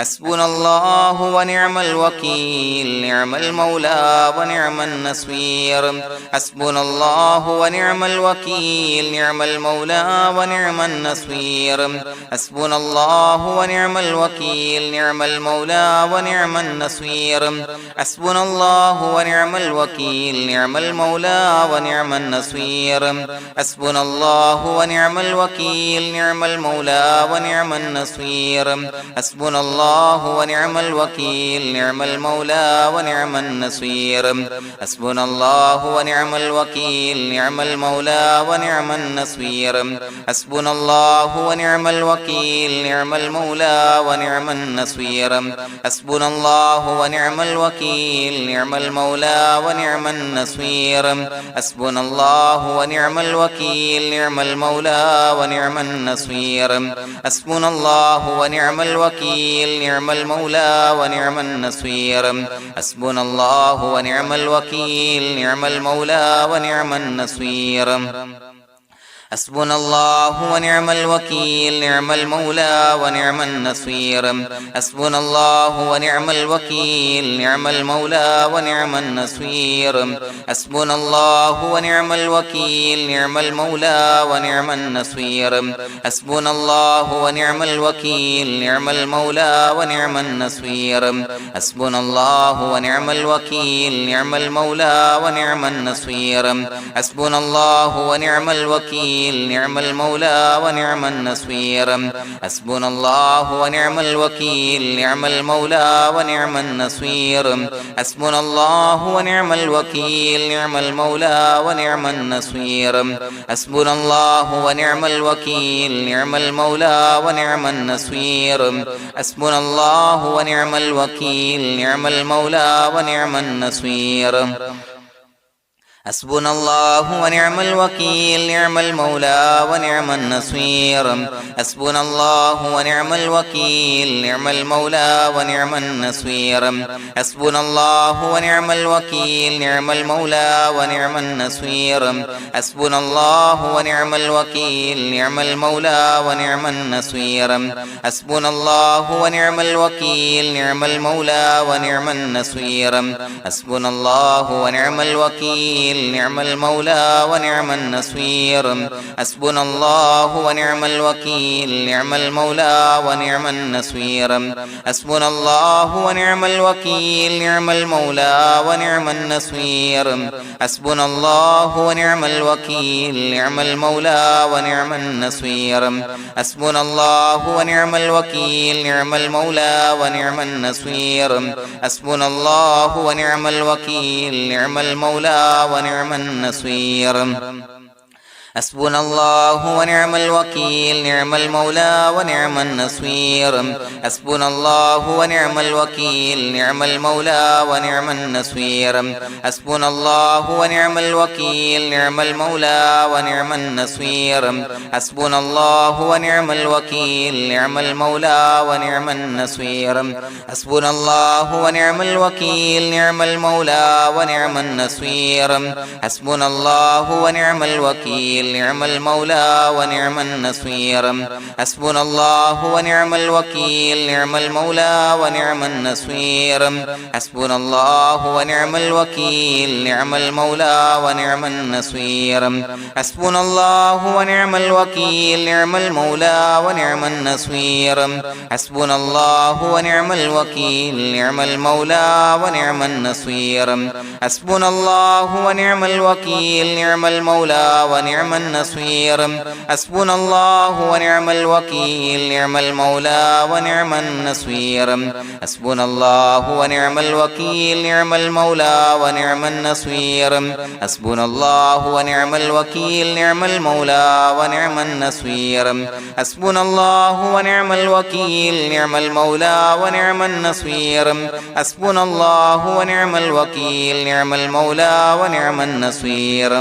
حسبنا الله ونعم الوكيل نعم المولى ونعم النصير حسبنا الله ونعم الوكيل نعم المولى ونعم النصير حسبنا الله ونعم الوكيل نعم المولى ونعم النصير حسبنا الله ونعم الوكيل نعم المولى ونعم النصير حسبنا الله ونعم الوكيل نعم المولى ونعم النصير حسبنا الله ونعم الوكيل نعم المولى ونعم النصير حسبنا الله ونعم الوكيل نعم المولى ونعم النصير حسبنا الله ونعم الوكيل نعم المولى ونعم النصير حسبنا الله ونعم الوكيل نعم المولى ونعم النصير حسبنا الله ونعم الوكيل نعم المولى ونعم النصير حسبنا الله ونعم الوكيل نعم المولى ونعم النصير حسبنا الله ونعم الوكيل نعم المولى ونعم النصير حسبنا الله ونعم الوكيل نعم المولى ونعم النصير حسبنا الله ونعم الوكيل نعم المولى ونعم النصير حسبنا الله ونعم الوكيل نعم المولى ونعم النصير حسبنا الله ونعم الوكيل نعم المولى ونعم النصير حسبنا الله ونعم الوكيل نعم المولى ونعم النصير حسبنا الله ونعم الوكيل نعم المولى ونعم النصير حسبنا الله ونعم الوكيل نعم المولى ونعم النصير حسبنا الله ونعم الوكيل نعم المولى ونعم النصير حسبنا الله ونعم الوكيل نعم المولى ونعم النصير حسبنا الله ونعم الوكيل نعم المولى ونعم النصير حسبنا الله ونعم الوكيل نعم المولى ونعم النصير حسبنا الله ونعم الوكيل نعم المولى ونعم النصير حسبنا الله ونعم الوكيل نعم المولى ونعم النصير حسبنا الله ونعم الوكيل نعم المولى ونعم النصير حسبنا الله ونعم الوكيل نعم المولى ونعم النصير حسبنا الله ونعم الوكيل نعم المولى ونعم النصير حسبنا الله ونعم الوكيل نعم المولى ونعم النصير حسبنا الله ونعم الوكيل نعم المولى ونعم النصير حسبنا الله ونعم الوكيل نعم المولى ونعم النصير حسبنا الله ونعم الوكيل نعم المولى ونعم النصير حسبنا الله ونعم الوكيل نعم المولى ونعم النصير حسبنا الله ونعم الوكيل نعم المولى ونعم النصير حسبنا الله ونعم الوكيل نعم المولى ونعم النصير حسبنا الله ونعم الوكيل نعم المولى ونعم النصير حسبنا الله ونعم الوكيل نعم المولى ونعم النصير حسبنا الله ونعم الوكيل نعم المولى ونعم النصير حسبنا الله ونعم الوكيل نعم المولى ونعم النصير حسبنا الله ونعم الوكيل نعم المولى ونعم النصير حسبنا الله ونعم الوكيل نعم المولى ونعم النصير حسبنا الله ونعم الوكيل نعم المولى ونعم النصير حسبنا الله ونعم الوكيل نعم المولى ونعم النصير حسبنا الله ونعم الوكيل نعم المولى ونعم النصير حسبنا الله ونعم الوكيل نعم المولى ونعم النصير حسبنا الله ونعم الوكيل نعم المولى ونعم النصير حسبنا الله ونعم الوكيل نعم المولى ونعم النصير حسبنا الله ونعم الوكيل نعم المولى ونعم النصير حسبنا الله ونعم الوكيل نعم المولى ونعم النصير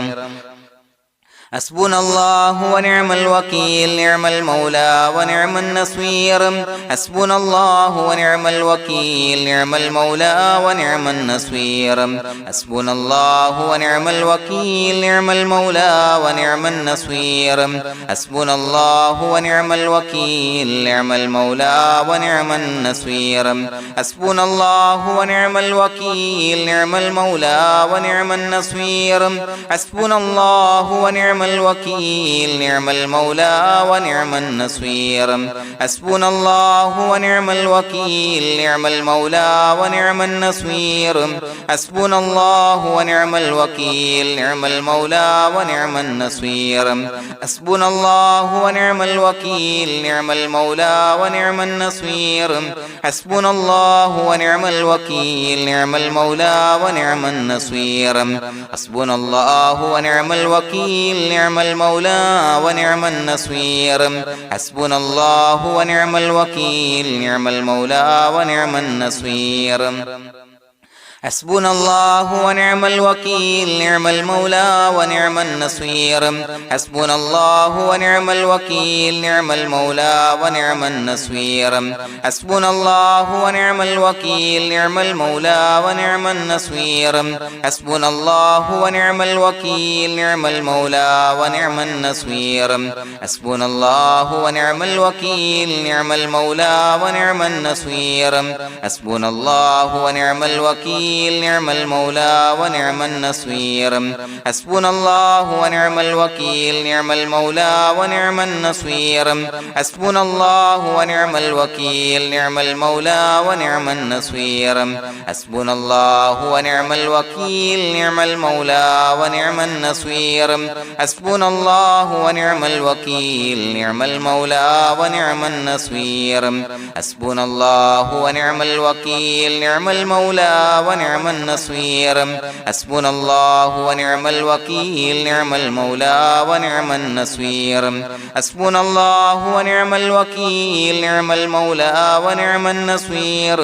حسبنا الله ونعم الوكيل نعم المولى ونعم النصير حسبنا الله ونعم الوكيل نعم المولى ونعم النصير حسبنا الله ونعم الوكيل نعم المولى ونعم النصير حسبنا الله ونعم الوكيل نعم المولى ونعم النصير حسبنا الله ونعم الوكيل نعم المولى ونعم النصير حسبنا الله ونعم الوكيل نعم المولى ونعم النصير حسبنا الله ونعم الوكيل نعم المولى ونعم النصير حسبنا الله ونعم الوكيل نعم المولى ونعم النصير حسبنا الله ونعم الوكيل نعم المولى ونعم النصير حسبنا الله ونعم الوكيل نعم المولى ونعم النصير حسبنا الله ونعم الوكيل نعم المولى ونعم النصير حسبنا الله ونعم الوكيل نعم المولى ونعم النصير حسبنا الله ونعم الوكيل نعم المولى ونعم النصير حسبنا الله ونعم الوكيل نعم المولى ونعم النصير حسبنا الله ونعم الوكيل نعم المولى ونعم النصير حسبنا الله ونعم الوكيل نعم المولى ونعم النصير حسبنا الله ونعم الوكيل نعم المولى ونعم النصير حسبنا الله ونعم الوكيل نعم المولى ونعم النصير حسبنا الله ونعم الوكيل نعم المولى ونعم النصير حسبنا الله ونعم الوكيل نعم المولى ونعم النصير حسبنا الله ونعم الوكيل نعم المولى ونعم النصير حسبنا الله ونعم الوكيل نعم المولى ونعم النصير حسبنا الله ونعم الوكيل نعم المولى ونعم النصير حسبنا الله ونعم الوكيل نعم المولى ونعم النصير حسبنا الله ونعم الوكيل نعم المولى ونعم النصير حسبنا الله ونعم الوكيل نعم المولى ونعم النصير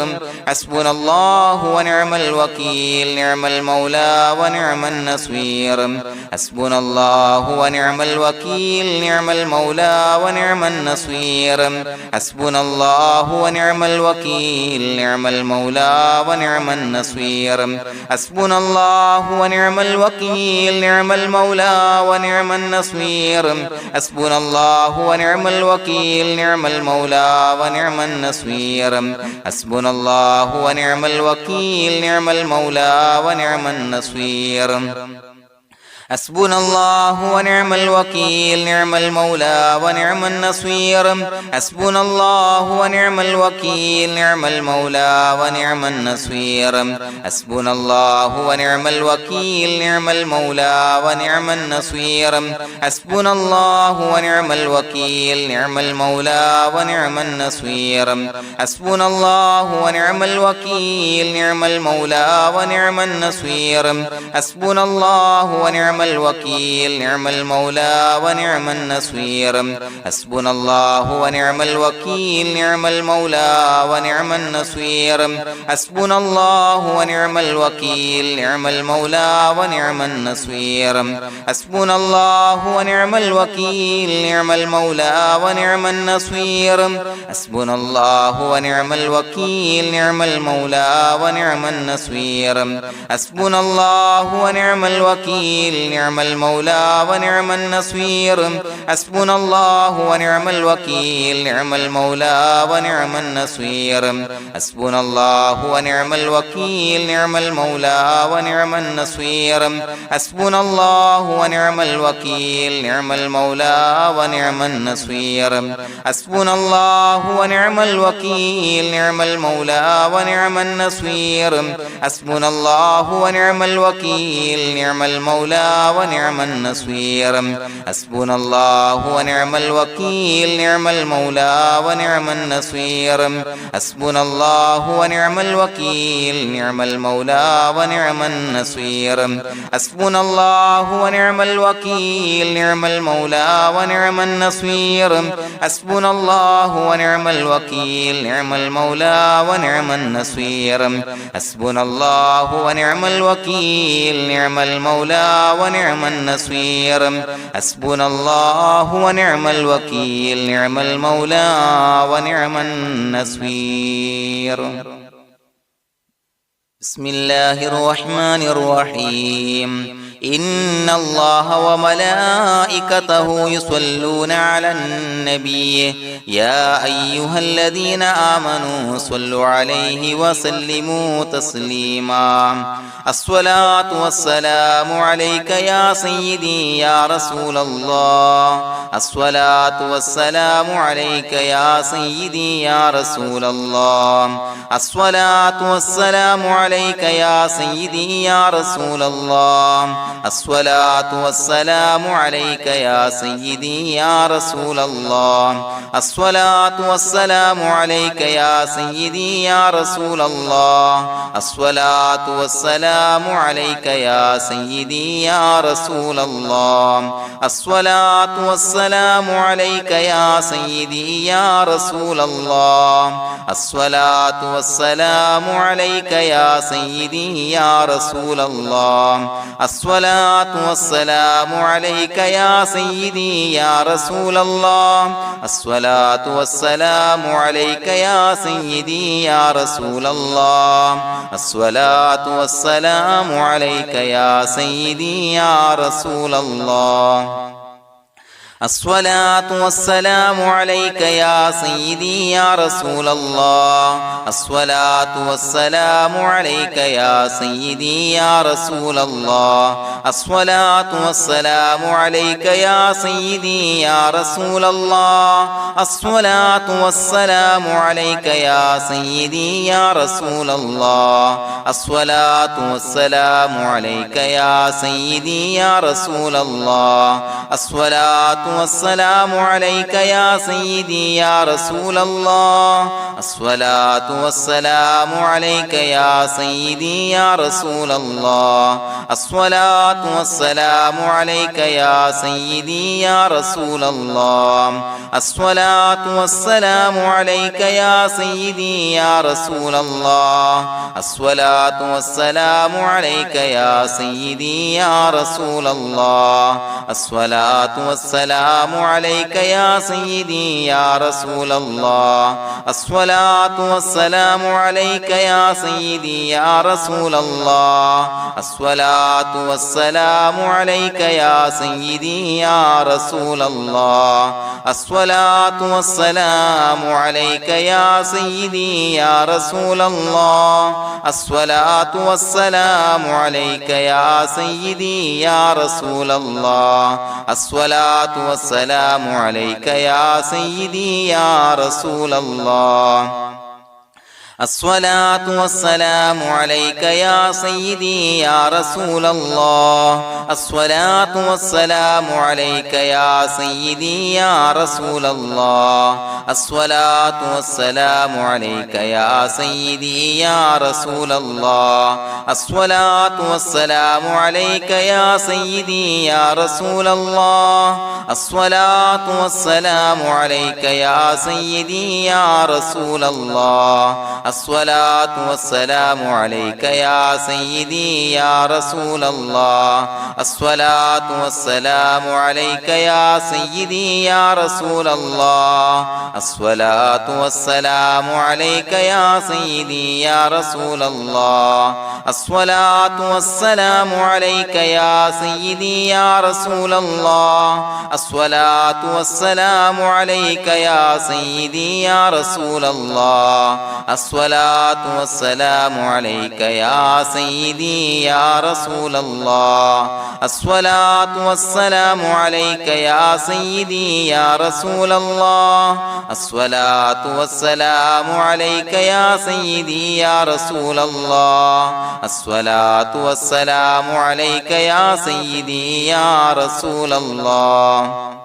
حسبنا الله ونعم الوكيل نعم المولى ونعم النصير حسبنا الله ونعم الوكيل نعم المولى ونعم النصير حسبنا الله ونعم الوكيل نعم المولى ونعم النصير حسبنا الله ونعم الوكيل نعم المولى ونعم النصير حسبنا الله ونعم الوكيل نعم المولى ونعم النصير حسبنا الله ونعم الوكيل نعم المولى ونعم النصير حسبنا الله ونعم الوكيل نعم المولى ونعم النصير حسبنا الله ونعم الوكيل نعم المولى ونعم النصير حسبنا الله ونعم الوكيل نعم المولى ونعم النصير حسبنا الله ونعم الوكيل نعم المولى ونعم النصير حسبنا الله ونعم الوكيل نعم المولى ونعم النصير حسبنا الله ونعم الوكيل نعم المولى ونعم النصير حسبنا الله ونعم الوكيل نعم المولى ونعم النصير حسبنا الله ونعم الوكيل نعم المولى ونعم النصير حسبنا الله ونعم الوكيل نعم المولى ونعم النصير حسبنا الله ونعم الوكيل نعم المولى ونعم النصير حسبنا الله ونعم الوكيل نعم المولى ونعم النصير حسبنا الله ونعم الوكيل نعم المولى ونعم النصير حسبنا الله ونعم الوكيل نعم المولى ونعم النصير حسبنا الله ونعم الوكيل نعم المولى ونعم النصير حسبنا الله ونعم الوكيل نعم المولى ونعم النصير حسبنا الله ونعم الوكيل نعم المولى ونعم النصير حسبنا الله ونعم الوكيل نعم المولى ونعم النصير حسبنا الله ونعم الوكيل نعم المولى ونعم النصير حسبنا الله ونعم الوكيل نعم المولى ونعم النصير حسبنا الله ونعم الوكيل نعم المولى ونعم النصير حسبنا الله ونعم الوكيل نعم المولى ونعم النصير بسم الله الرحمن الرحيم إن الله وملائكته يصلون على النبي يا أيها الذين آمنوا صلوا عليه وسلموا تسليما الصلاة والسلام عليك يا سيدي يا رسول الله الصلاة والسلام عليك يا سيدي يا رسول الله الصلاة والسلام عليك يا سيدي يا رسول الله الصلاة والسلام عليك يا سيدي يا رسول الله الصلاة والسلام عليك يا سيدي يا رسول الله الصلاة والسلام عليك يا سيدي يا رسول الله الصلاة والسلام عليك يا سيدي يا رسول الله الصلاة والسلام عليك يا سيدي يا رسول الله الصلاة والسلام عليك يا سيدي يا رسول الله الصلاة والسلام عليك يا سيدي يا رسول الله الصلاة والسلام عليك يا سيدي يا رسول الله الصلاة والسلام عليك يا سيدي يا رسول الله الصلاة والسلام عليك يا سيدي يا رسول الله الصلاة والسلام عليك يا سيدي يا رسول الله الصلاة والسلام عليك يا سيدي يا رسول الله الصلاة والسلام عليك يا سيدي يا رسول الله الصلاة والسلام عليك يا سيدي يا رسول الله الصلاة والسلام عليك يا سيدي يا رسول الله الصلاة والسلام عليك يا سيدي يا رسول الله الصلاة والسلام عليك يا سيدي يا رسول الله الصلاة والسلام عليك يا سيدي يا رسول الله الصلاة والسلام عليك يا سيدي يا رسول الله الصلاة والسلام عليك يا سيدي يا رسول الله الصلاة والسلام عليك يا سيدي يا رسول الله الصلاة والسلام عليك يا سيدي يا رسول الله الصلاة والسلام عليك يا سيدي يا رسول الله الصلاة والسلام عليك يا سيدي يا رسول الله الصلاة والسلام عليك يا سيدي يا رسول الله الصلاة والسلام عليك يا سيدي يا رسول الله الصلاة والسلام عليك يا سيدي يا رسول الله الصلاة والسلام عليك يا سيدي يا رسول الله الصلاة والسلام عليك يا سيدي يا رسول الله الصلاة والسلام عليك يا سيدي يا رسول الله الصلاة والسلام عليك يا سيدي يا رسول الله الصلاة والسلام عليك يا سيدي يا رسول الله الصلاة والسلام عليك يا سيدي يا رسول الله الصلاة والسلام عليك يا سيدي يا رسول الله الصلاة والسلام عليك يا سيدي يا رسول الله الصلاة والسلام عليك يا سيدي يا رسول الله الصلاة والسلام عليك يا سيدي يا رسول الله الصلاة والسلام عليك يا سيدي يا رسول الله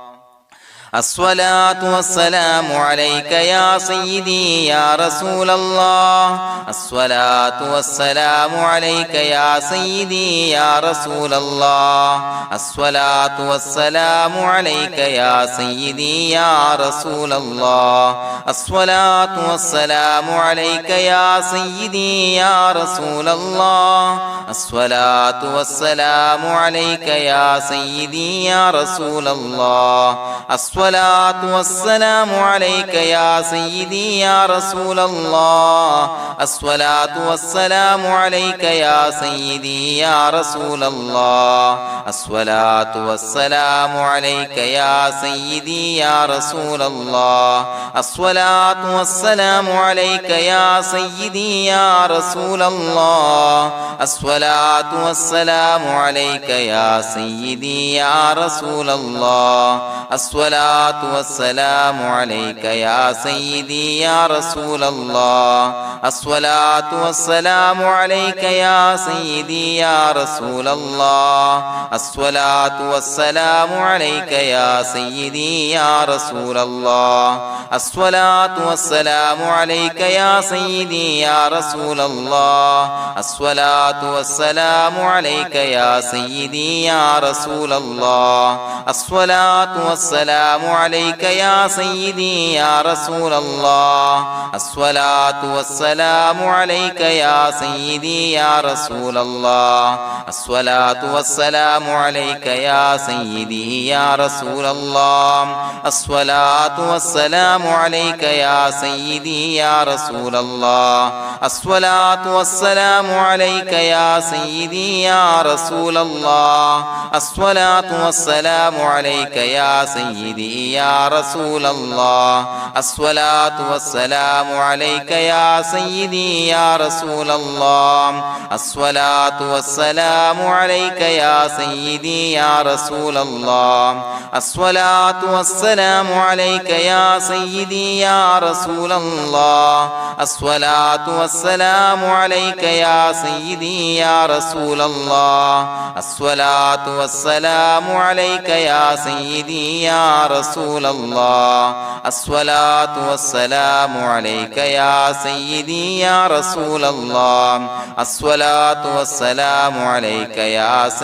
الصلاة والسلام عليك يا سيدي يا رسول الله الصلاة والسلام عليك يا سيدي يا رسول الله الصلاة والسلام عليك يا سيدي يا رسول الله الصلاة والسلام عليك يا سيدي يا رسول الله الصلاة والسلام عليك يا سيدي يا رسول الله الصلاة والسلام عليك يا سيدي يا رسول الله الصلاة والسلام عليك يا سيدي يا رسول الله الصلاة والسلام عليك يا سيدي يا رسول الله الصلاة والسلام عليك يا سيدي يا رسول الله الصلاة والسلام عليك يا سيدي يا رسول الله الصلاة والسلام عليك يا سيدي يا رسول الله الصلاة والسلام عليك يا سيدي يا رسول الله الصلاة والسلام عليك يا سيدي يا رسول الله الصلاة والسلام عليك يا سيدي يا رسول الله الصلاة والسلام عليك يا سيدي يا رسول الله الصلاة والسلام عليك يا سيدي يا رسول الله الصلاة والسلام عليك يا سيدي يا رسول الله الصلاة والسلام عليك يا سيدي يا رسول الله الصلاة والسلام عليك يا سيدي يا رسول الله الصلاة والسلام عليك يا سيدي يا رسول الله الصلاة والسلام عليك يا سيدي يا رسول الله الصلاة والسلام عليك يا سيدي يا رسول الله الصلاة والسلام عليك يا سيدي يا رسول الله الصلاة والسلام عليك يا سيدي يا رسول الله الصلاة والسلام عليك يا سيدي يا رسول الله الصلاة والسلام عليك يا سيدي يا رسول الله الصلاة والسلام عليك يا سيدي يا رسول الله الصلاة والسلام عليك يا سيدي يا رسول الله الصلاة والسلام عليك يا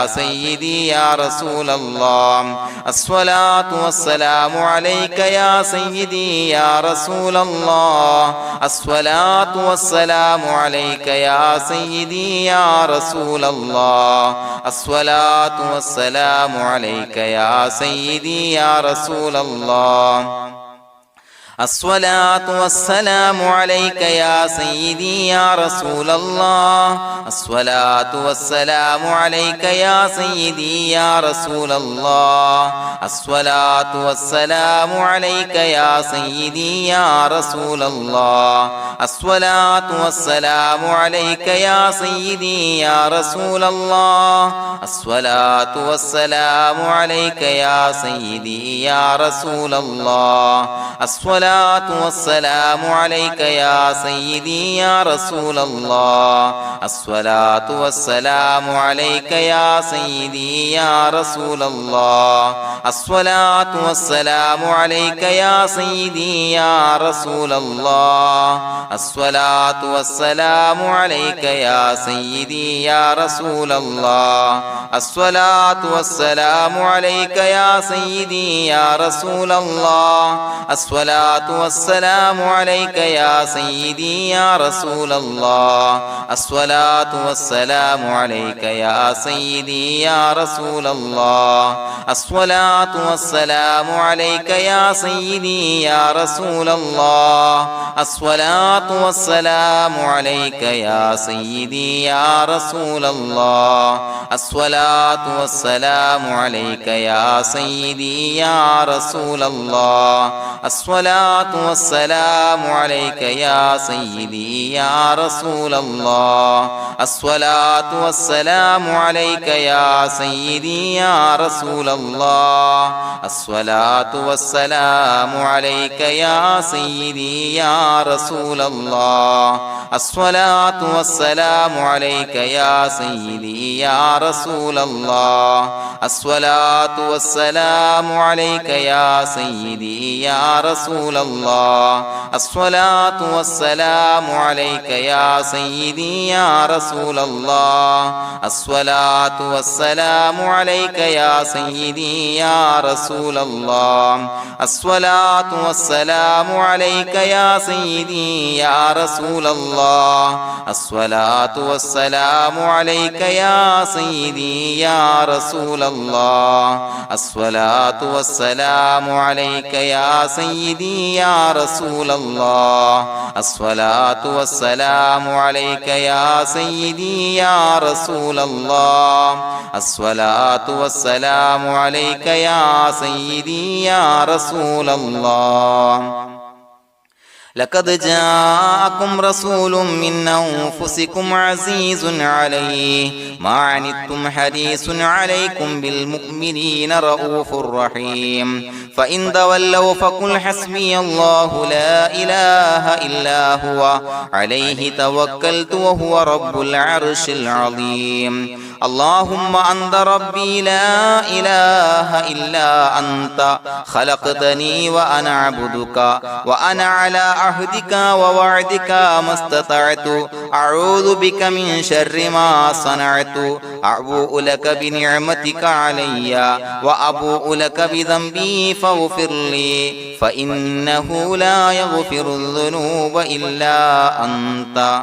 سيدي يا رسول الله الصلاة والسلام عليك يا سيدي يا رسول الله الصلاة والسلام عليك يا سيدي يا رسول الله الصلاة والسلام عليك يا سيدي يا رسول الله الصلاة والسلام عليك يا سيدي يا رسول الله الصلاة والسلام عليك يا سيدي يا رسول الله الصلاة والسلام عليك يا سيدي يا رسول الله الصلاة والسلام عليك يا سيدي يا رسول الله الصلاة والسلام عليك يا سيدي يا رسول الله الصلاة والسلام عليك يا سيدي يا رسول الله الصلاة والسلام عليك يا سيدي يا رسول الله الصلاة والسلام عليك يا سيدي يا رسول الله الصلاة والسلام عليك يا سيدي يا رسول الله الصلاة والسلام عليك يا سيدي يا رسول الله الصلاة والسلام عليك يا سيدي يا رسول الله الصلاة والسلام عليك يا سيدي يا رسول الله الصلاة والسلام عليك يا سيدي يا رسول الله الصلاة والسلام عليك يا سيدي يا رسول الله الصلاة والسلام عليك يا سيدي يا رسول الله الصلاة الصلاة والسلام عليك يا سيدي يا رسول الله الصلاة والسلام عليك يا سيدي يا رسول الله الصلاة والسلام عليك يا سيدي يا رسول الله الصلاة والسلام عليك يا سيدي يا رسول الله الصلاة والسلام عليك يا سيدي يا رسول الله الصلاة والسلام عليك يا سيدي يا رسول الله الصلاة والسلام عليك يا سيدي يا رسول الله الصلاة والسلام عليك يا سيدي يا رسول الله الصلاة والسلام عليك يا سيدي يا رسول الله الصلاة والسلام عليك يا سيدي يا رسول الله الصلاة والسلام عليك يا سيدي يا رسول الله الصلاة والسلام عليك يا سيدي يا رسول الله لقد جاءكم رسول من أنفسكم عزيز عليه ما عنتم حريص عليكم بالمؤمنين رؤوف رحيم فإن تولوا فقل حسبي الله لا إله إلا هو عليه توكلت وهو رب العرش العظيم اللهم أنت ربي لا إله إلا أنت خلقتني وأنا عبدك وأنا على عهدك ووعدك ما استطعت أعوذ بك من شر ما صنعت أبوء لك بنعمتك علي وأبوء لك بذنبي فاغفر لي فإنه لا يغفر الذنوب إلا أنت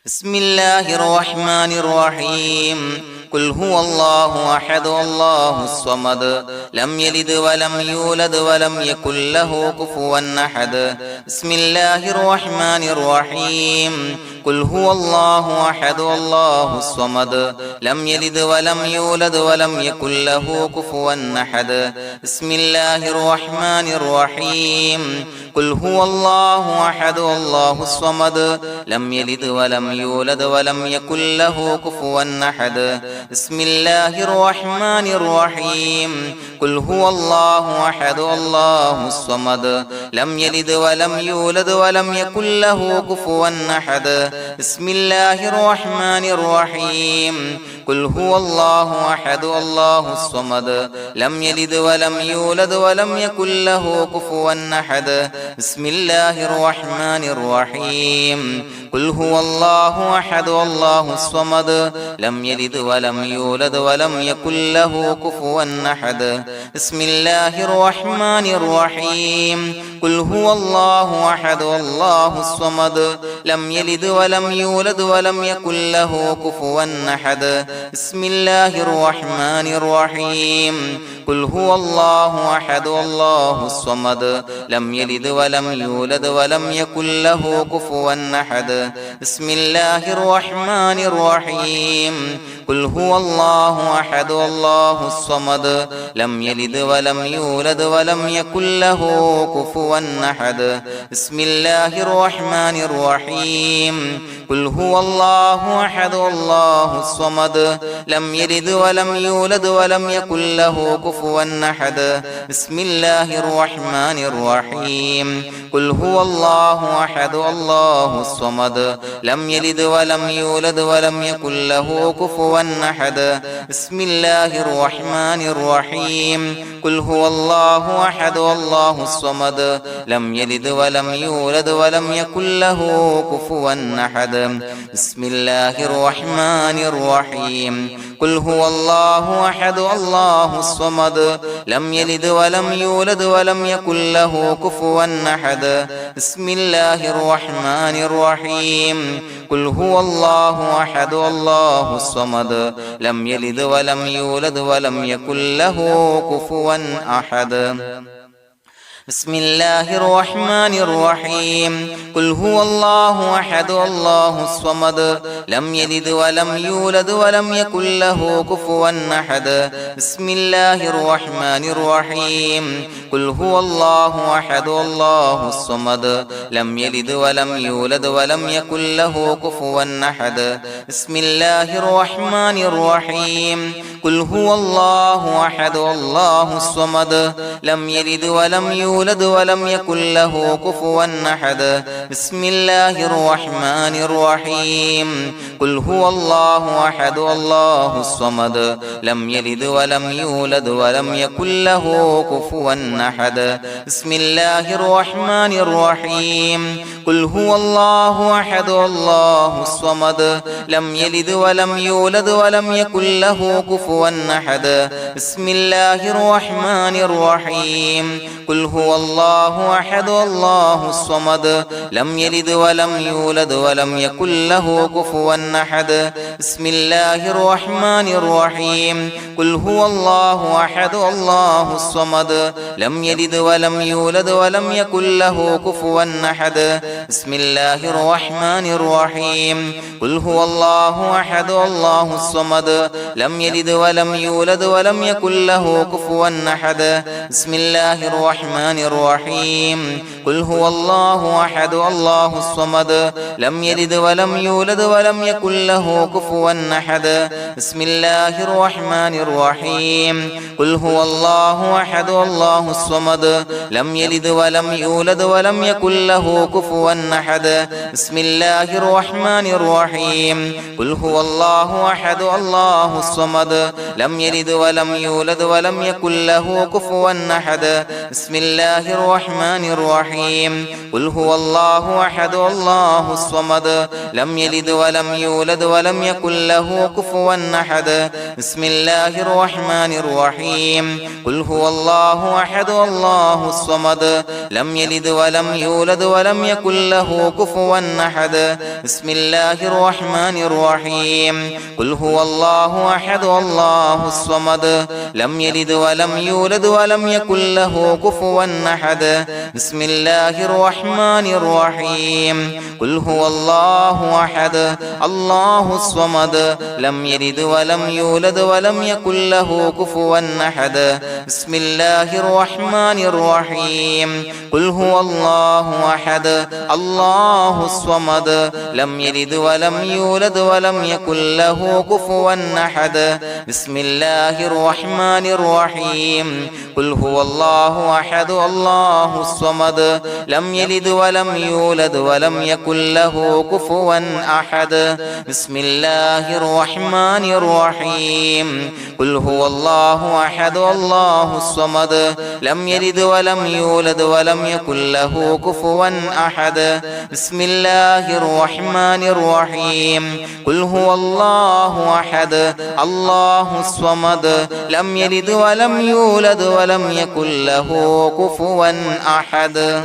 بسم الله الرحمن الرحيم قل هو الله أحد الله الصمد لم يلد ولم يولد ولم يكن له كفوا أحد بسم الله الرحمن الرحيم قل هو الله أحد الله الصمد لم يلد ولم يولد ولم يكن له كفوا أحد بسم الله الرحمن الرحيم قل هو الله أحد الله الصمد لم يلد ولم يولد ولم يكن له كفوا أحد بسم الله الرحمن الرحيم قل هو الله أحد الله الصمد لم يلد ولم يولد ولم يكن له كفوا أحد بسم الله الرحمن الرحيم قل هو الله أحد الله الصمد لم يلد ولم يولد ولم يكن له كفوا أحد بسم الله الرحمن الرحيم قل هو الله أحد الله الصمد لم يلد ولم يولد ولم يكن له كفوا أحد بسم الله الرحمن الرحيم قل هو الله أحد الله الصمد لم يلد ولم يولد ولم يكن له كفوا أحد بسم الله الرحمن الرحيم قل هو الله أحد الله الصمد لم يلد ولم يولد ولم يكن له كفوا أحد بسم الله الرحمن الرحيم قل هو الله أحد الله الصمد لم يلد ولم يولد ولم يكن له كفوا أحد بسم الله الرحمن الرحيم قل هو الله أحد الله الصمد لم يلد ولم يولد ولم يكن له كفوا أحد بسم الله الرحمن الرحيم قل هو الله أحد الله الصمد لم يلد ولم يولد ولم يكن له كفوا أحد بسم الله الرحمن الرحيم قل هو الله أحد الله الصمد لم يلد ولم يولد ولم يكن له كفوا أحد بسم الله الرحمن الرحيم قل هو الله أحد الله الصمد لم يلد ولم يولد ولم يكن له كفوا أحد بسم الله الرحمن الرحيم قل هو الله أحد الله الصمد لم يلد ولم يولد ولم يكن له كفوا أحد بسم الله الرحمن الرحيم قل هو الله أحد الله الصمد لم يلد ولم يولد ولم يكن له كفوا أحد بسم الله الرحمن الرحيم قل هو الله أحد الله الصمد لم يلد ولم يولد ولم يكن له كفوا أحد بسم الله الرحمن الرحيم قل هو الله أحد الله الصمد لم يلد ولم يولد ولم يكن له كفوا أحد بسم الله الرحمن الرحيم قل هو الله أحد الله الصمد لم يلد ولم يولد ولم يكن له كفوا أحد بسم الله الرحمن الرحيم قل هو الله أحد الله الصمد لم يلد ولم يولد ولم يكن له كفوا أحد بسم الله الرحمن الرحيم قل هو الله أحد الله الصمد لم يلد ولم يولد ولم يكن له كفوا أحد بسم الله الرحمن الرحيم قل هو الله أحد الله الصمد لم يلد ولم يولد ولم يكن له كفوا أحد بسم الله الرحمن الرحيم قل هو الله أحد الله الصمد لم يلد ولم يولد ولم يكن له كفوا أحد بسم الله الرحمن الرحيم قل هو الله أحد الله الصمد لم يلد ولم يولد ولم يكن له كفوا أحد بسم الله الرحمن الرحيم قل هو الله أحد الله الصمد لم يلد ولم يولد ولم يكن له كفوا أحد بسم الله الرحمن الرحيم قل هو الله أحد الله الصمد لم يلد ولم يولد ولم يكن له كفوا أحد بسم الله الرحمن الرحيم قل هو الله أحد الله الصمد لم يلد ولم يولد ولم يكن له كفوا أحد بسم الله الرحمن الرحيم قل هو الله أحد الله الصمد لم يلد ولم يولد ولم يكن له كفوا أحد بسم الله الرحمن الرحيم قل هو الله أحد الله الصمد لم يلد ولم يولد ولم يكن له كفوا أحد بسم الله الرحمن الرحيم قل هو الله أحد الله الصمد لم يلد ولم يولد ولم يكن له كفوا أحد بسم الله الرحمن الرحيم قل هو الله أحد الله الصمد لم يلد ولم يولد ولم يكن له كفوا أحد بسم الله الرحمن الرحيم قل هو الله أحد الله الصمد لم يلد ولم يولد ولم يكن له كفوا أحد بسم الله الرحمن الرحيم قل هو الله أحد الله الصمد لم يلد ولم يولد ولم يكن له كفوا أحد بسم الله الرحمن الرحيم قل هو الله أحد الله الصمد لم يلد ولم يولد ولم يكن له كفوا أحد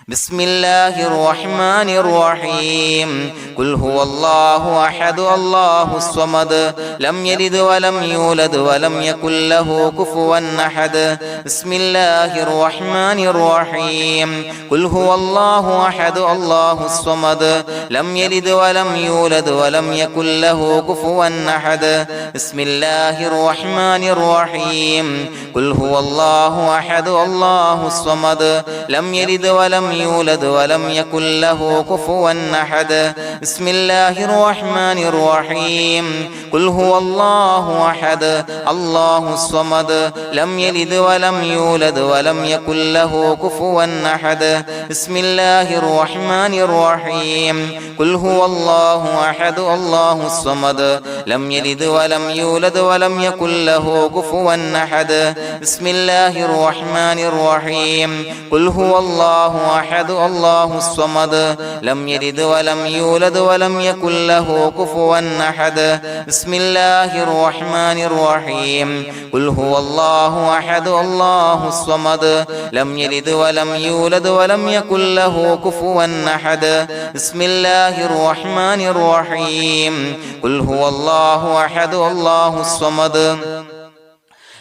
بسم الله الرحمن الرحيم قل هو الله أحد الله الصمد لم يلد ولم يولد ولم يكن له كفوا أحد بسم الله الرحمن الرحيم قل هو الله أحد الله الصمد لم يلد ولم يولد ولم يكن له كفوا أحد بسم الله الرحمن الرحيم قل هو الله أحد الله الصمد لم يلد ولم يولد ولم يكن له كفوا أحد بسم الله الرحمن الرحيم قل هو الله أحد الله الصمد لم يلد ولم يولد ولم يكن له كفوا أحد بسم الله الرحمن الرحيم قل هو الله أحد الله الصمد لم يلد ولم يولد ولم يكن له كفوا أحد بسم الله الرحمن الرحيم قل هو الله أحد الله الصمد لم يلد ولم يولد ولم يكن له كفوا أحد بسم الله الرحمن الرحيم قل هو الله أحد الله الصمد لم يلد ولم يولد ولم يكن له كفوا أحد بسم الله الرحمن الرحيم قل هو الله أحد الله الصمد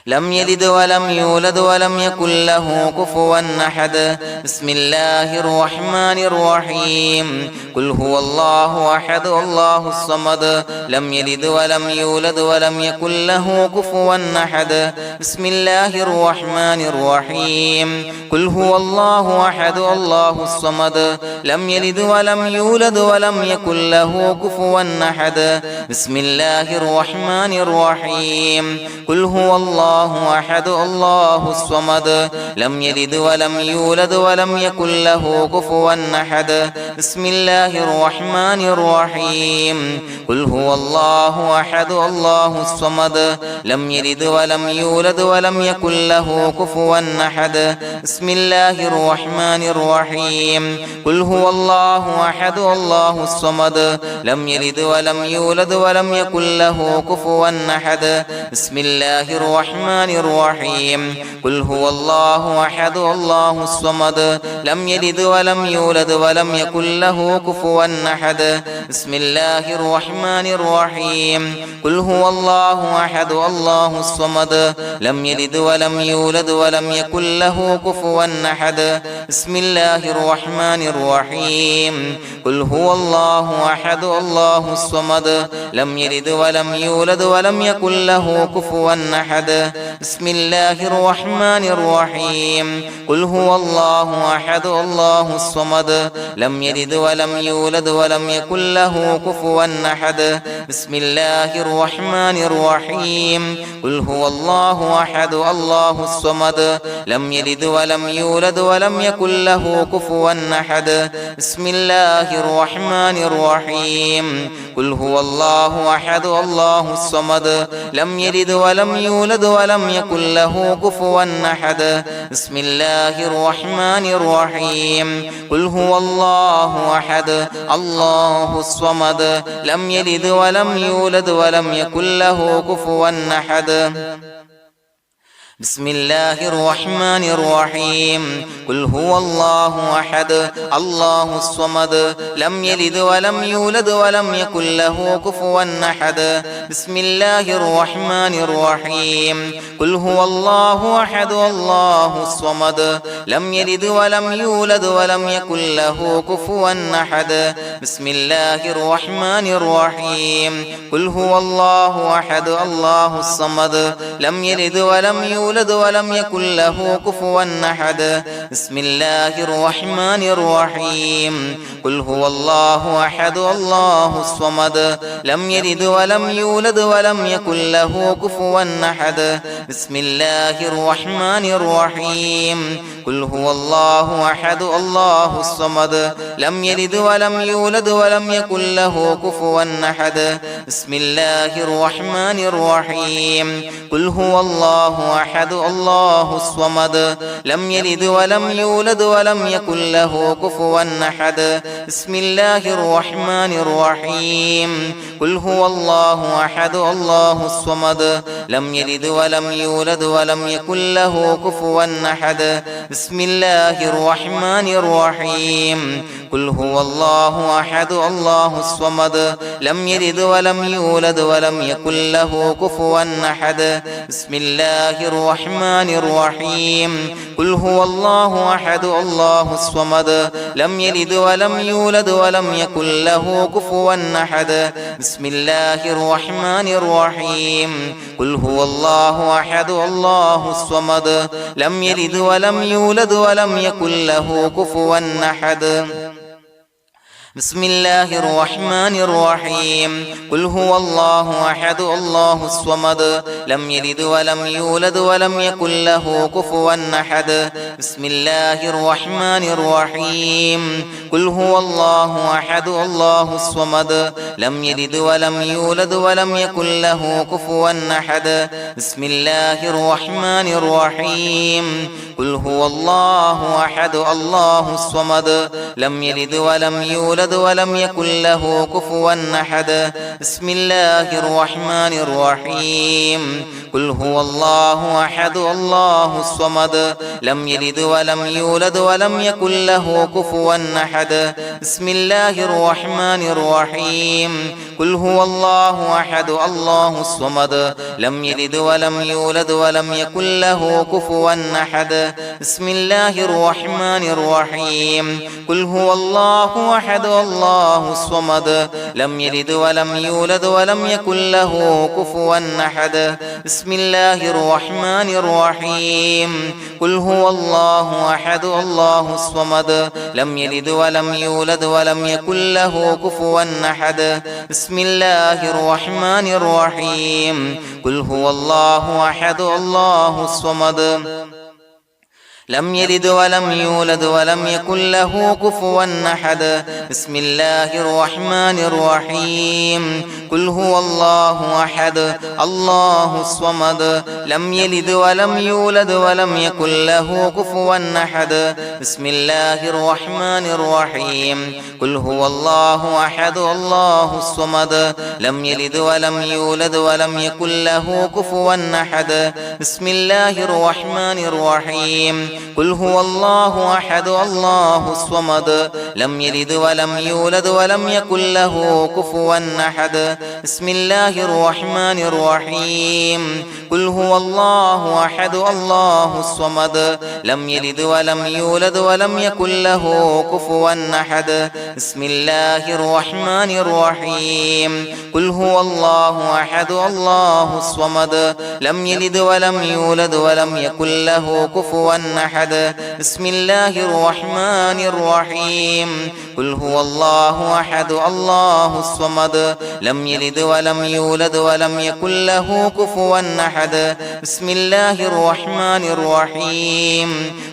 لم يلد ولم يولد ولم يكن له كفوا أحد بسم الله الرحمن الرحيم قل هو الله أحد الله الصمد لم يلد ولم يولد ولم يكن له كفوا أحد بسم الله الرحمن الرحيم قل هو الله أحد الله الصمد لم يلد ولم يولد ولم يكن له كفوا أحد بسم الله الرحمن الرحيم قل هو الله أحد الله الصمد لم يلد ولم يولد ولم يكن له كفوا أحد بسم الله الرحمن الرحيم قل هو الله أحد الله الصمد لم يلد ولم يولد ولم يكن له كفوا أحد بسم الله الرحمن الرحيم قل هو الله أحد الله الصمد لم يلد ولم يولد ولم يكن له كفوا أحد بسم الله الرحمن الرحيم قل هو الله أحد الله الصمد لم يلد ولم يولد ولم يكن له كفوا أحد بسم الله الرحمن الرحيم قل هو الله أحد الله الصمد لم يلد ولم يولد ولم يكن له كفوا أحد بسم الله الرحمن الرحيم قل هو الله أحد الله الصمد لم يلد ولم يولد ولم يكن له كفوا أحد بسم الله الرحمن الرحيم قل هو الله أحد الله الصمد لم يلد ولم يولد ولم يكن له كفوا أحد بسم الله الرحمن الرحيم قل هو الله أحد الله الصمد لم يلد ولم يولد ولم يكن له كفوا أحد بسم الله الرحمن الرحيم قل هو الله أحد الله الصمد لم يلد ولم يولد ولم يكن له كفوا أحد بسم الله الرحمن الرحيم قل هو الله أحد الله الصمد لم يلد ولم يولد ولم يكن له كفوا أحد بسم الله الرحمن الرحيم قل هو الله أحد الله الصمد لم يلد ولم يولد ولم يكن له كفوا أحد بسم الله الرحمن الرحيم قل هو الله أحد الله الصمد لم يلد ولم يولد ولم يكن له كفوا أحد بسم الله الرحمن الرحيم قل هو الله أحد الله الصمد لم يلد ولم يولد ولم يكن له كفوا أحد بسم الله الرحمن الرحيم قل هو الله أحد الله الصمد لم يلد ولم يولد ولم يكن له كفوا أحد بسم الله الرحمن الرحيم قل هو الله أحد الله الصمد لم يلد ولم يولد ولم يكن له كفوا أحد بسم الله الرحمن الرحيم قل هو الله أحد الله الصمد لم يلد ولم يولد ولم يكن له كفوا أحد بسم الله الرحمن الرحيم قل هو الله أحد الله الصمد لم يلد ولم يولد ولم يكن له كفوا أحد بسم الله الرحمن الرحيم قل هو الله أحد الله الصمد لم يلد ولم يولد ولم يكن له كفوا أحد بسم الله الرحمن الرحيم قل هو الله أحد الله الصمد لم يلد ولم يولد ولم يكن له كفوا أحد بسم الله الرحمن الرحيم قل هو الله أحد الله الصمد لم يلد ولم يولد ولم يكن له كفوا أحد بسم الله الرحمن الرحيم قل هو الله أحد الله الصمد لم يلد ولم يولد ولم يكن له كفوا أحد بسم الله الرحمن الرحيم قل هو الله أحد الله الصمد لم يلد ولم يولد ولم يكن له كفوا أحد بسم الله الرحمن الرحيم قل هو الله أحد الله الصمد لم يلد ولم يولد يولد ولم يكن له كفوا أحد بسم الله الرحمن الرحيم قل هو الله أحد الله الصمد لم يلد ولم يولد ولم يكن له كفوا أحد بسم الله الرحمن الرحيم قل هو الله أحد الله الصمد لم يلد ولم يولد ولم يكن له كفوا أحد بسم الله الرحمن الرحيم قل هو الله أحد الله الصمد لم يلد ولم يولد ولم يكن له كفوا أحد بسم الله الرحمن الرحيم قل هو الله أحد الله الصمد لم يلد ولم يولد ولم يكن له كفوا أحد بسم الله الرحمن الرحيم قل هو الله أحد الله الصمد لم يلد ولم يولد ولم يكن له كفوا أحد بسم الله الرحمن الرحيم قل هو الله أحد الله الصمد لم يلد ولم يولد ولم يكن له كفوا أحد بسم الله الرحمن الرحيم قل هو الله أحد الله الصمد لم يلد ولم يولد ولم يكن له كفوا أحد بسم الله الرحمن الرحيم قل هو الله أحد الله الصمد لم يلد ولم يولد ولم يكن له كفوا أحد بسم الله الرحمن الرحيم قل هو الله أحد الله الصمد لم يلد ولم يولد ولم يكن له كفوا أحد بسم الله الرحمن الرحيم قل هو الله أحد الله الصمد لم يلد ولم يولد ولم يكن له كفوا أحد بسم الله الرحمن الرحيم قل هو الله أحد الله الصمد لم يلد ولم يولد ولم يكن له كفوا أحد بسم الله الرحمن الرحيم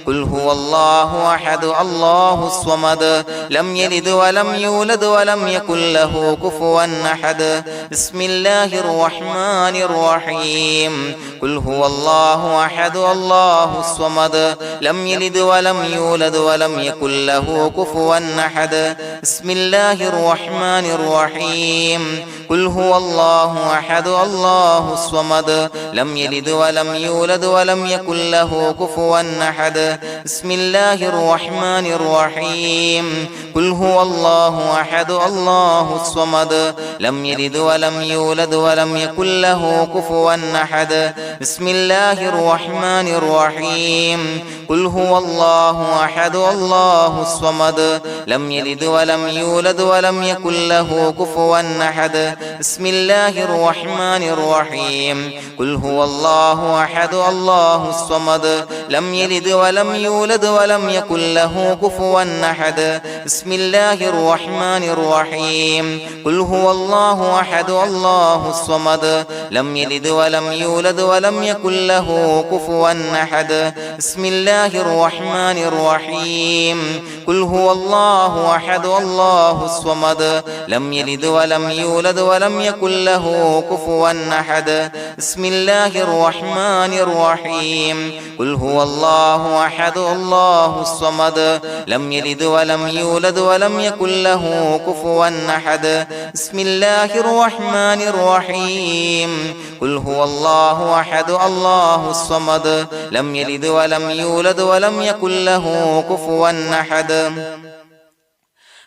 قل هو الله أحد الله الصمد لم يلد ولم يولد ولم يكن له كفوا أحد بسم الله الرحمن الرحيم قل هو الله أحد الله الصمد لم يلد ولم يولد ولم يكن له كفوا أحد بسم الله الرحمن الرحيم قل هو الله أحد الله الصمد لم يلد ولم يولد ولم يكن له كفوا أحد بسم الله الرحمن الرحيم قل هو الله أحد الله الصمد لم يلد ولم يولد ولم يكن له كفوا أحد بسم الله الرحمن الرحيم قل هو الله أحد الله الصمد لم يلد ولم يولد ولم يكن له كفوا أحد بسم الله الرحمن الرحيم قل هو الله أحد الله الصمد لم يلد ولم يولد ولم يكن له كفوا أحد بسم الله الرحمن الرحيم قل هو الله أحد الله الصمد لم يلد ولم يولد ولم يكن له كفوا أحد بسم الله الرحمن الرحيم قل هو الله أحد الله الصمد لم يلد ولم يولد ولم يكن له كفوا أحد بسم الله الرحمن الرحيم قل هو الله أحد الله الصمد لم يلد ولم يولد ولم يكن له كفوا أحد بسم الله الرحمن الرحيم قل هو الله أحد الله الصمد لم يلد ولم يولد ولم يكن له كفوا أحد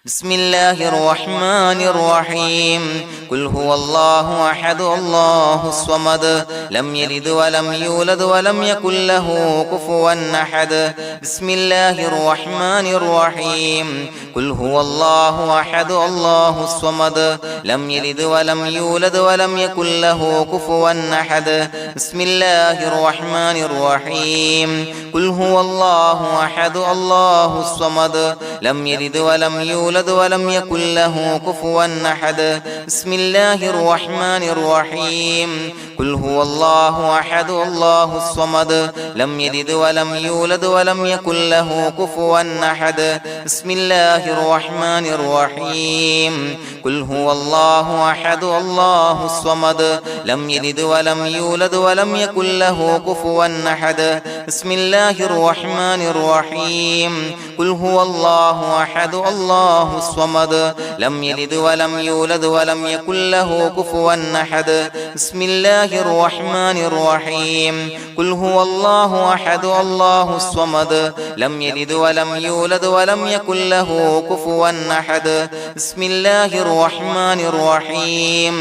بسم الله الرحمن الرحيم قل هو الله أحد الله الصمد لم يلد ولم يولد ولم يكن له كفوا أحد بسم الله الرحمن الرحيم قل هو الله أحد الله الصمد لم يلد ولم يولد ولم يكن له كفوا أحد بسم الله الرحمن الرحيم قل هو الله أحد الله الصمد لم يلد ولم يولد ولم يكن له كفوا أحد بسم الله الرحمن الرحيم قل هو الله أحد الله الصمد لم يلد ولم يولد ولم يكن له كفوا أحد بسم الله الرحمن الرحيم قل هو الله أحد الله الصمد لم يلد ولم يولد ولم يكن له كفوا أحد بسم الله الرحمن الرحيم قل هو الله الله أحد الله الصمد لم يلد ولم يولد ولم يكن له كفوا أحد بسم الله الرحمن الرحيم قل هو الله أحد الله الصمد لم يلد ولم يولد ولم يكن له كفوا أحد بسم الله الرحمن الرحيم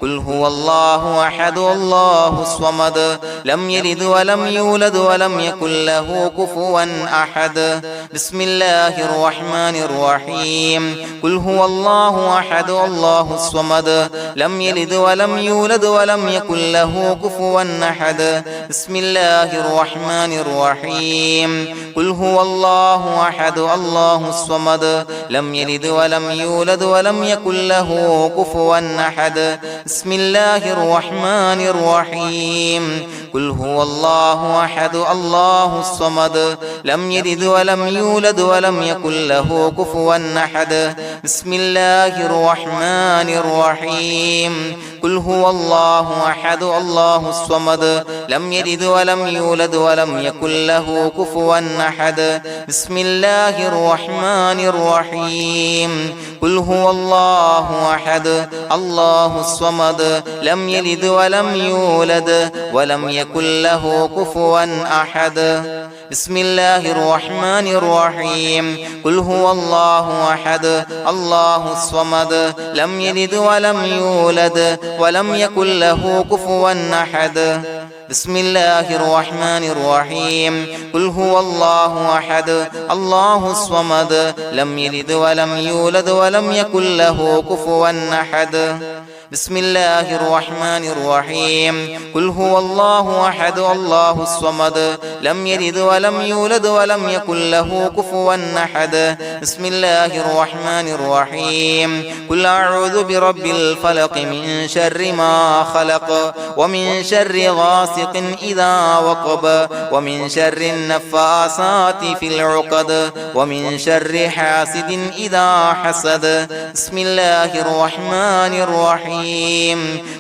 قل هو الله أحد الله الصمد لم يلد ولم يولد ولم يكن له كفوا أحد بسم الله الرحمن الرحيم قل هو الله أحد الله الصمد لم يلد ولم يولد ولم يكن له كفوا أحد بسم الله الرحمن الرحيم قل هو الله أحد الله الصمد لم يلد ولم يولد ولم يكن له كفوا أحد بسم الله الرحمن الرحيم قل هو الله أحد الله الصمد لم يلد ولم يولد ولم يكن له كفوا أحد بسم الله الرحمن الرحيم قل هو الله أحد الله الصمد لم يلد ولم يولد ولم يكن له كفوا أحد بسم الله الرحمن الرحيم قل هو الله أحد الله الصمد لم يلد ولم يولد ولم يكن له كفوا أحد بسم الله الرحمن الرحيم قل هو الله أحد الله الصمد لم يلد ولم يولد ولم يكن له كفوا أحد بسم الله الرحمن الرحيم قل هو الله أحد الله الصمد لم يلد ولم يولد ولم يكن له كفوا أحد بسم الله الرحمن الرحيم قل هو الله أحد الله الصمد لم يلد ولم يولد ولم يكن له كفوا أحد بسم الله الرحمن الرحيم قل أعوذ برب الفلق من شر ما خلق ومن شر غاسق إذا وقب ومن شر النفاثات في العقد ومن شر حاسد إذا حسد بسم الله الرحمن الرحيم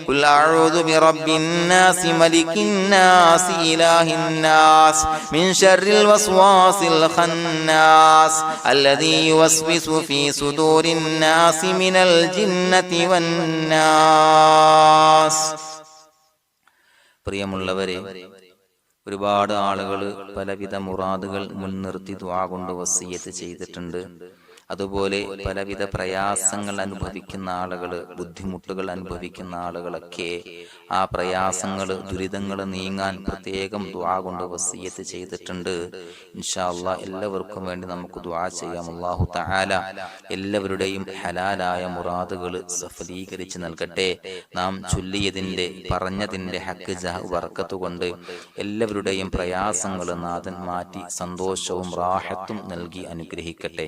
قل أعوذ برب الناس ملك الناس إله الناس من شر الوسواس الخناس الذي يوسوس في صدور الناس من الجنة والناس. പ്രിയമുള്ളവരെ, ഒരുപാട് ആളുകൾ പലവിധ മുറാദുകൾ മുൻനിർത്തി ദുആ കൊണ്ട് വസിയ്യത്ത് ചെയ്തിട്ടുണ്ട്. അതുപോലെ പലവിധ പ്രയാസങ്ങൾ അനുഭവിക്കുന്ന ആളുകൾ, ബുദ്ധിമുട്ടുകൾ അനുഭവിക്കുന്ന ആളുകളൊക്കെ ആ പ്രയാസങ്ങൾ, ദുരിതങ്ങൾ നീങ്ങാൻ പ്രത്യേകം ദുആ കൊണ്ട് വസിയ്യത്ത് ചെയ്തിട്ടുണ്ട്. ഇൻഷാ അല്ലാഹ് എല്ലാവർക്കും വേണ്ടി നമുക്ക് ദുആ ചെയ്യാം. അല്ലാഹു തആല എല്ലാവരുടെയും ഹലാലായ മുറാദുകൾ സഫലീകരിച്ച് നൽകട്ടെ. നാം ചൊല്ലിയതിന്റെ, പറഞ്ഞതിന്റെ ഹക്ക് ജാഹ് ബർക്കത്ത് കൊണ്ട് എല്ലാവരുടെയും പ്രയാസങ്ങൾ നാഥൻ മാറ്റി സന്തോഷവും റാഹത്തും നൽകി അനുഗ്രഹിക്കട്ടെ.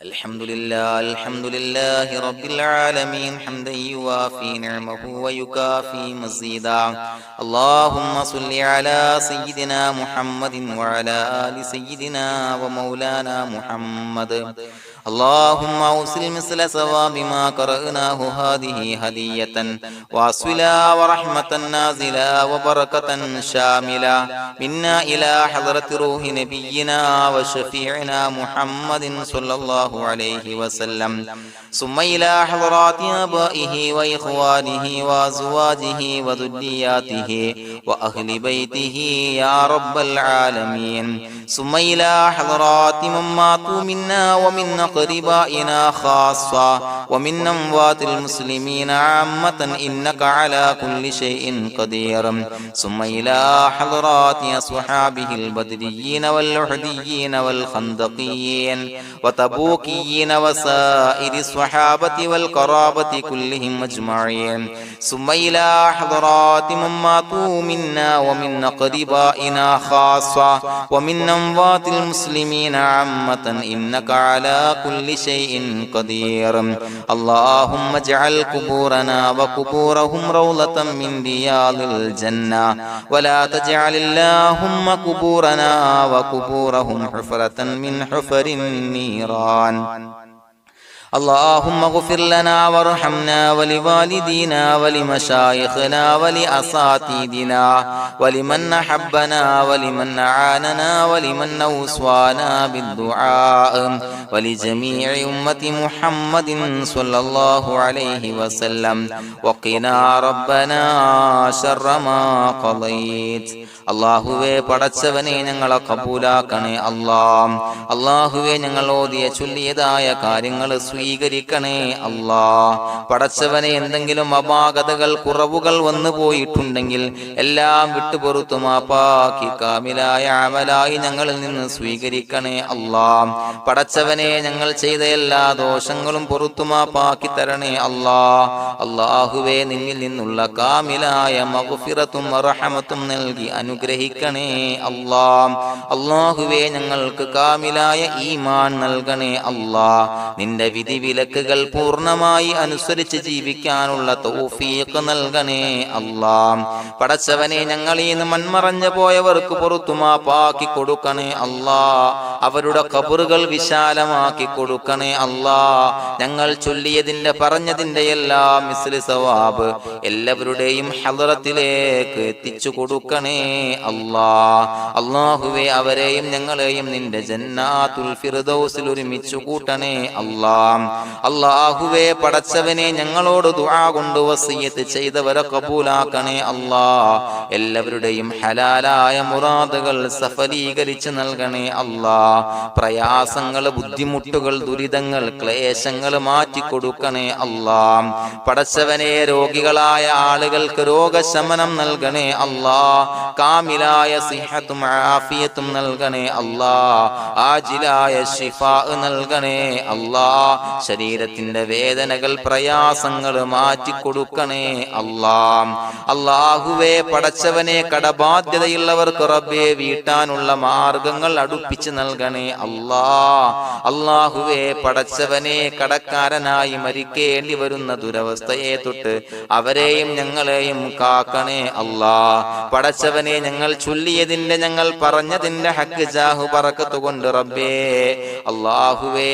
الحمد لله رب العالمين حمدا يوافي نعمه ويكافي مزيدا. اللهم صل على سيدنا محمد وعلى آل سيدنا ومولانا محمد. اللهم أوصل مثل ثواب ما قرأناه هذه هدية واصلا ورحمة نازلا وبركة شاملة منا إلى حضرة روح نبينا وشفيعنا محمد صلى الله عليه وسلم، ثم إلى حضرات آبائه وإخوانه وأزواجه وذرياته وأهل بيته يا رب العالمين، ثم إلى حضرات من ماتوا منا ومن أقربائنا خاصة ومن أموات المسلمين عامة إنك على كل شيء قدير، ثم إلى حضرات أصحابه البدريين والأحديين والخندقيين وتبوكيين وسائر الصحابة والقرابة كلهم أجمعين، ثم إلى حضرات من ماتوا منا ومن أقربائنا خاصة ومن أموات المسلمين عامة إنك على كل شيء قدير. اللهم اجعل قبورنا وقبورهم روضة من رياض الجنة، ولا تجعل اللهم قبورنا وقبورهم حفرة من حفر النيران. اللهم اغفر لنا وارحمنا ولوالدينا ولمشايخنا ولأساتذتنا ولمن أحبنا ولمن أعاننا ولمن أوصانا بالدعاء ولجميع أمة محمد صلى الله عليه وسلم وقنا ربنا شر ما قضيت. അള്ളാഹുവേ പടച്ചവനെ ഞങ്ങളെ കബൂലാക്കണേ അല്ലാഹ്. അള്ളാഹുവേ ഞങ്ങൾ ഓതിയ ചൊല്ലിയതായ കാര്യങ്ങൾ സ്വീകരിക്കണേ അല്ലാഹ്. പടച്ചവനെ എന്തെങ്കിലും അപാകതകൾ കുറവുകൾ വന്നു പോയിട്ടുണ്ടെങ്കിൽ എല്ലാം വിട്ടുപൊറുത്തു മാപ്പാക്കി കാമിലായ അമലായി ഞങ്ങളിൽ നിന്ന് സ്വീകരിക്കണേ അല്ലാഹ്. പടച്ചവനെ ഞങ്ങൾ ചെയ്ത എല്ലാ ദോഷങ്ങളും പൊറുത്തു മാപ്പാക്കി തരണേ അല്ലാഹ്. അള്ളാഹുവേ നിന്നിൽ നിന്നുള്ള കാമിലായ മഗ്ഫിറത്തും റഹമത്തും നൽകി അനുഗ്രഹിക്കണേ അല്ലാഹ്. അല്ലാഹുവേ ഞങ്ങൾക്ക് കാമിലായ ഈമാൻ നൽകണേ അല്ലാഹ്. നിന്റെ വിധി വിലക്കുകൾ പൂർണ്ണമായി അനുസരിച്ച് ജീവിക്കാനുള്ള തൗഫീഖ് നൽകണേ അല്ലാഹ്. പടച്ചവനെ ഞങ്ങളിൽ നിന്ന് മൺമറഞ്ഞു പോയവർക്ക് പുറത്തു മാപ്പാക്കി കൊടുക്കണേ അല്ലാഹ്. അവരുടെ ഖബറുകൾ വിശാലമാക്കി കൊടുക്കണേ അല്ലാഹ്. ഞങ്ങൾ ചൊല്ലിയതിന്റെ പറഞ്ഞതിന്റെ എല്ലാം മിസ്ലി സവാബ് എല്ലാവരുടെയും ഹളറത്തിലേക്ക് എത്തിച്ചു കൊടുക്കണേ അല്ലാഹ്. അല്ലാഹുവേ അവരെയും ഞങ്ങളെയും നിന്റെ ജന്നാത്തുൽ ഫിർദൗസിൽ ഒരുമിച്ചു കൂട്ടണേ അല്ലാഹ്. അല്ലാഹുവേ പടച്ചവനെ ഞങ്ങളോട് ദുആ കൊണ്ട് വസിയത്ത് ചെയ്തവരെ കബൂലാക്കണേ അല്ലാഹ്. എല്ലാവരുടെയും ഹലാലായ മുറാദുകൾ സഫലീകരിച്ച് നൽകണേ അല്ലാഹ്. പ്രയാസങ്ങൾ, ബുദ്ധിമുട്ടുകൾ, ദുരിതങ്ങൾ, ക്ലേശങ്ങൾ മാറ്റിക്കൊടുക്കണേ അല്ലാഹ്. പടച്ചവനെ രോഗികളായ ആളുകൾക്ക് രോഗശമനം നൽകണേ അല്ലാഹ്. കാമിലായ സിഹത്തും ആഫിയത്തും നൽകണേ അല്ലാഹ്. ആജിലായ ശിഫാ നൽകണേ അല്ലാഹ്. ശരീരത്തിന്റെ വേദനകൾ, പ്രയാസങ്ങൾ മാറ്റിക്കൊടുക്കണേ അല്ലാഹ്. അല്ലാഹുവേ പടച്ചവനെ കടബാധ്യതയുള്ളവർക്ക് റബ്ബേ വീട്ടാനുള്ള മാർഗങ്ങൾ അടുപ്പിച്ച് നൽകണേ അല്ലാഹ്. അല്ലാഹുവേ പടച്ചവനെ കടക്കാരനായി മരിക്കേണ്ടി വരുന്ന ദുരവസ്ഥയെ തൊട്ട് അവരെയും ഞങ്ങളെയും കാക്കണേ അല്ലാഹ്. പടച്ചവനെ ഞങ്ങൾ ചൊല്ലിയതിന്റെ, ഞങ്ങൾ പറഞ്ഞതിന്റെ ഹക്ക് ജാഹു ബറക്കത്ത് കൊണ്ട് റബ്ബേ അല്ലാഹുവേ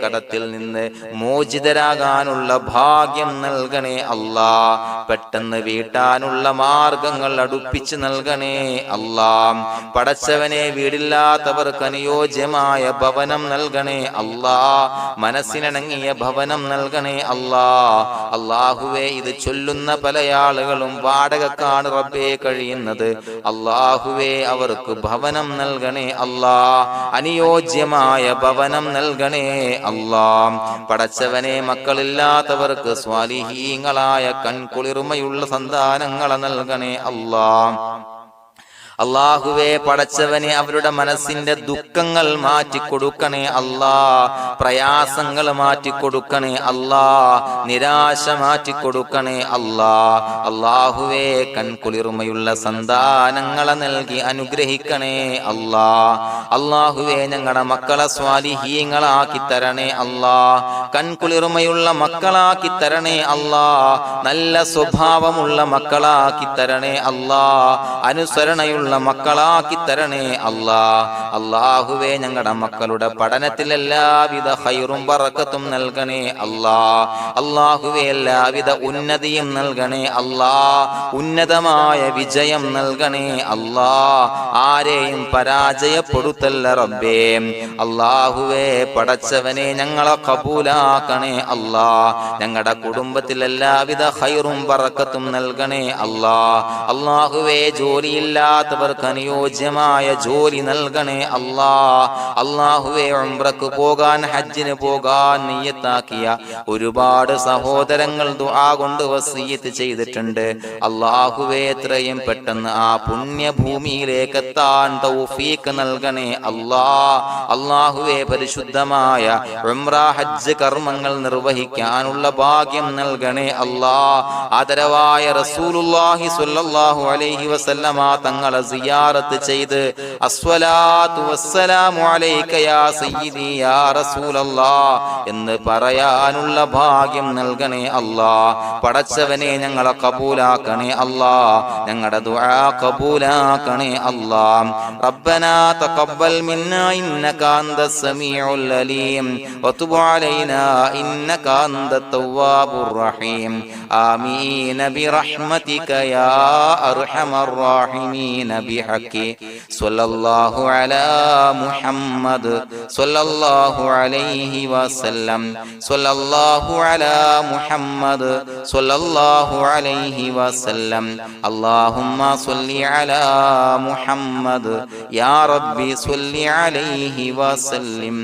കടത്തിൽ നിന്ന് മോചിതരാകാനുള്ള ഭാഗ്യം നൽകണേ അല്ലാഹ്. പെട്ടെന്ന് വീട്ടാനുള്ള മാർഗങ്ങൾ അടുപ്പിച്ച് നൽകണേ അല്ലാഹ്. പടച്ചവനെ വീടില്ലാത്തവർക്ക് അനുയോജ്യമായ ഭവനം നൽകണേ അല്ലാഹ്. മനസ്സിനിണങ്ങിയ ഭവനം നൽകണേ അല്ലാഹ്. അല്ലാഹുവേ ഇത് ചൊല്ലുന്ന പല ആളുകളും വാടകക്കാണ് റബ്ബേ കഴിയുന്നത്. അല്ലാഹുവേ അവർക്ക് ഭവനം നൽകണേ അല്ലാഹ്. അനുയോജ്യമായ ഭവനം നൽകണേ അല്ലാഹ്. പടച്ചവനെ മക്കളില്ലാത്തവർക്ക് സ്വാലിഹീങ്ങളായ കൺകുളിർമയുള്ള സന്താനങ്ങളെ നൽകണേ അല്ലാഹ്. അല്ലാഹുവേ പടച്ചവനെ അവരുടെ മനസ്സിന്റെ ദുഃഖങ്ങൾ മാറ്റിക്കൊടുക്കണേ അല്ലാഹ്. പ്രയാസങ്ങൾ മാറ്റിക്കൊടുക്കണേ അല്ലാഹ്. നിരാശ മാറ്റിക്കൊടുക്കണേ അല്ലാഹ്. അല്ലാഹുവേ കൺകുളിർമയുള്ള സന്താനങ്ങളെ നൽകി അനുഗ്രഹിക്കണേ അല്ലാഹ്. അല്ലാഹുവേ ഞങ്ങളുടെ മക്കളെ സ്വാലിഹീങ്ങളാക്കി തരണേ അല്ലാഹ്. കൺകുളിർമയുള്ള മക്കളാക്കി തരണേ അല്ലാഹ്. നല്ല സ്വഭാവമുള്ള മക്കളാക്കി തരണേ അല്ലാഹ്. അനുസരണയുള്ള മക്കളാക്കി തരണേ അല്ലാഹ്. അല്ലാഹുവേ ഞങ്ങളുടെ മക്കളുടെ പഠനത്തിൽ എല്ലാവിധ ഖൈറും ബറക്കത്തും നൽകണേ അല്ലാഹ്. അല്ലാഹുവേ എല്ലാവിധ ഉന്നതിയും നൽകണേ അല്ലാഹ്. ഉന്നതമായ വിജയം നൽകണേ അല്ലാഹ്. ആരെയും പരാജയപ്പെടുത്തല്ല റബ്ബേ. അല്ലാഹുവേ പടച്ചവനെ ഞങ്ങളെ കബൂലാക്കണേ അല്ലാഹ്. ഞങ്ങളുടെ കുടുംബത്തിൽ എല്ലാവിധ ഖൈറും ബറക്കത്തും നൽകണേ അല്ലാഹ്. അല്ലാഹുവേ ജോലിയില്ലാത്ത അനുയോജ്യമായ ജോലി നൽകണേ അല്ലാഹ്. അല്ലാഹുവേ ഉംറക്ക് പോകാൻ, ഹജ്ജിന് പോകാൻ നിയ്യത്താക്കിയ ഒരുപാട് സഹോദരങ്ങൾ ദുആ കൊണ്ട് വസിയത്ത് ചെയ്തിട്ടുണ്ട്. അല്ലാഹുവേ എത്രയും പെട്ടെന്ന് ആ പുണ്യഭൂമിയിലേക്ക് എത്താൻ തൗഫീഖ് നൽകണേ അല്ലാഹ്. അല്ലാഹുവേ പരിശുദ്ധമായ ഉംറ ഹജ്ജ് കർമ്മങ്ങൾ നിർവഹിക്കാനുള്ള ഭാഗ്യം നൽകണേ അല്ലാഹ്. ആദരവായ റസൂലുള്ളാഹി സ്വല്ലല്ലാഹു അലൈഹി വസല്ലമ തങ്ങളെ സിയാറത്ത് ചെയ്ത് അസ്സലാത്തു വസ്സലാമു അലൈക യാ സയ്യിദി യാ റസൂലല്ലാഹ് എന്ന് പറയാനുള്ള ഭാഗ്യം നൽകണേ അല്ലാഹ്. പടച്ചവനെ ഞങ്ങളെ കബൂലാക്കണേ അല്ലാഹ്, ഞങ്ങളുടെ ദുആ കബൂലാക്കണേ അല്ലാഹ്. റബ്ബനാ തഖബ്ബൽ മിന്നാ ഇന്നക അന്തസ് സമീഉൽ അലീം വതുബ് അലൈനാ ഇന്നക അന്തത് തവ്വാബുർ റഹീം. ആമീൻ ബിറഹ്മതിക യാ അർഹമർ റഹീമീൻ ബിഹഖി സ്വല്ലല്ലാഹു അലാ മുഹമ്മദ് സ്വല്ലല്ലാഹു അലൈഹി വസല്ലം സ്വല്ലല്ലാഹു അലാ മുഹമ്മദ് സ്വല്ലല്ലാഹു അലൈഹി വസല്ലം. അല്ലാഹുമ്മ സ്വല്ലി അലാ മുഹമ്മദ് യാ റബ്ബി സ്വല്ലി അലൈഹി വസല്ലം.